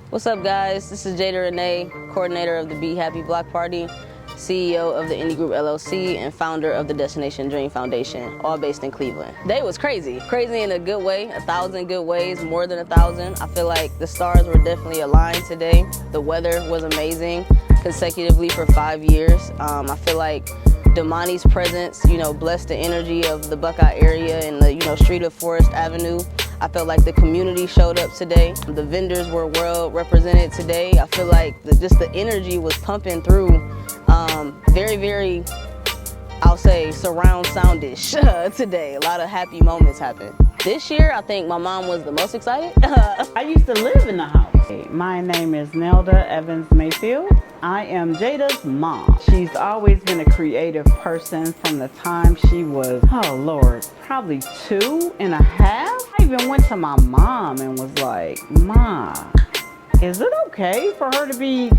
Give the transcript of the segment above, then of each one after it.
What's up, guys? This is Jada Renee, coordinator of the Be Happy Block Party, CEO of the Indie Group LLC, and founder of the Destination Dream Foundation, all based in Cleveland. Day was crazy. Crazy in a good way, 1,000 good ways, more than 1,000. I feel like the stars were definitely aligned today. The weather was amazing, consecutively for 5 years. I feel like Damani's presence, blessed the energy of the Buckeye area and the, street of Forest Avenue. I felt like the community showed up today. The vendors were well represented today. I feel like just the energy was pumping through. Very, very, I'll say, surround soundish today. A lot of happy moments happened. This year, I think my mom was the most excited. I used to live in the house. My name is Nelda Evans Mayfield. I am Jada's mom. She's always been a creative person from the time she was, oh Lord, probably 2.5. I even went to my mom and was like, Ma, is it okay for her to be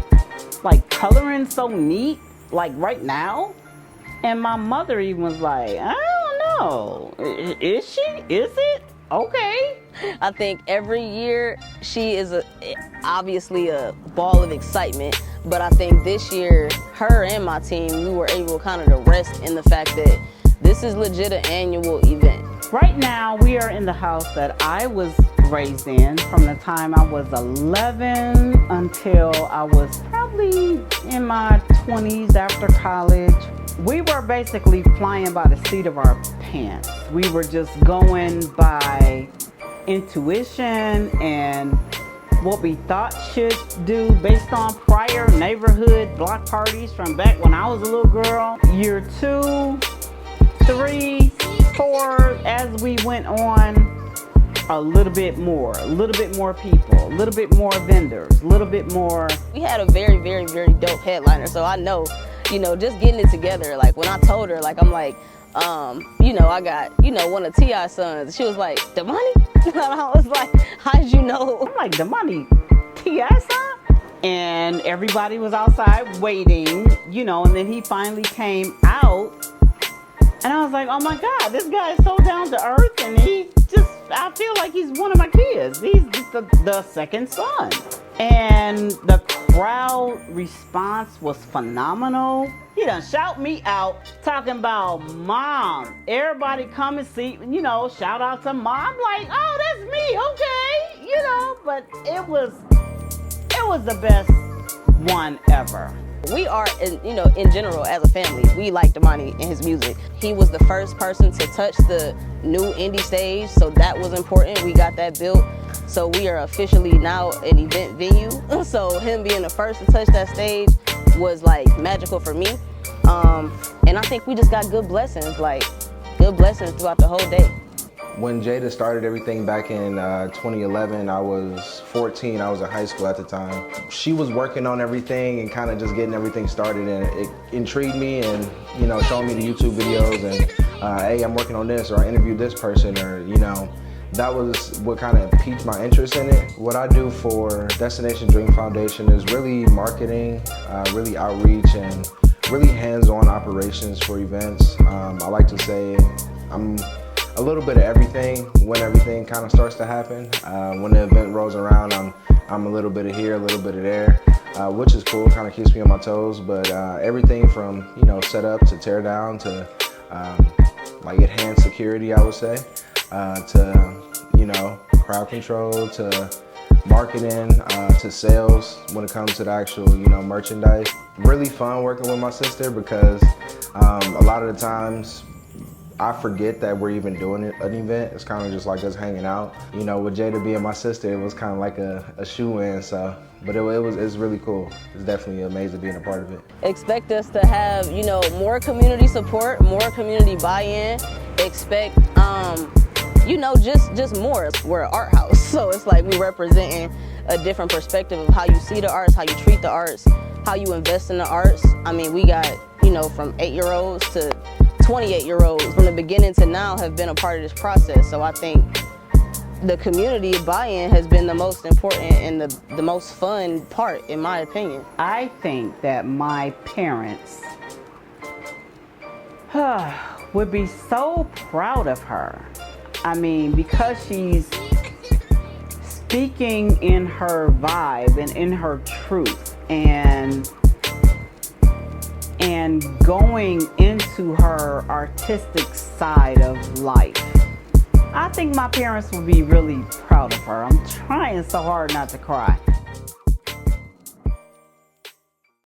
like coloring so neat, like right now? And my mother even was like, I don't know, is she? Is it? Okay. I think every year she is obviously a ball of excitement, but I think this year, her and my team, we were able kind of to rest in the fact that this is legit an annual event. Right now, we are in the house that I was raised in from the time I was 11 until I was probably in my 20s after college. We were basically flying by the seat of our pants. We were just going by intuition and what we thought should do based on prior neighborhood block parties from back when I was a little girl. Year 2, 3, 4, as we went on, a little bit more people, a little bit more vendors, a little bit more. We had a very, very, very dope headliner, so I know, just getting it together, like when I told her, like, I'm like, I got, one of T.I.'s sons. She was like, Damani? And I was like, how did you know? I'm like, Damani, T.I.'s son? And everybody was outside waiting, and then he finally came out. And I was like, oh my God, this guy is so down to earth, and I feel like he's one of my kids. He's just the second son. And the crowd response was phenomenal. He done shout me out, talking about Mom. Everybody come and see, shout out to Mom. I'm like, oh, that's me, okay, but it was the best one ever. We are, in general, as a family, we like Damani and his music. He was the first person to touch the new indie stage, so that was important. We got that built. So we are officially now an event venue. So him being the first to touch that stage was like magical for me. And I think we just got good blessings throughout the whole day. When Jada started everything back in 2011, I was 14. I was in high school at the time. She was working on everything and kind of just getting everything started, and it intrigued me and, showing me the YouTube videos and, hey, I'm working on this, or I interviewed this person, or, that was what kind of piqued my interest in it. What I do for Destination Dream Foundation is really marketing, really outreach, and really hands-on operations for events. I like to say I'm a little bit of everything when everything kind of starts to happen. When the event rolls around, I'm a little bit of here, a little bit of there, which is cool, kind of keeps me on my toes. But everything from, set up to tear down to like enhanced security, I would say, to, crowd control, to marketing, to sales when it comes to the actual, merchandise. Really fun working with my sister because a lot of the times I forget that we're even doing an event. It's kind of just like us hanging out. With Jada being my sister, it was kind of like a shoe-in, so. But it's really cool. It's definitely amazing being a part of it. Expect us to have, more community support, more community buy-in. Expect, just more. We're an art house, so it's like we representing a different perspective of how you see the arts, how you treat the arts, how you invest in the arts. I mean, we got, from 8-year-olds to 28-year-olds from the beginning to now have been a part of this process. So I think the community buy-in has been the most important and the most fun part, in my opinion. I think that my parents would be so proud of her. I mean, because she's speaking in her vibe and in her truth and going into her artistic side of life. I think my parents would be really proud of her. I'm trying so hard not to cry.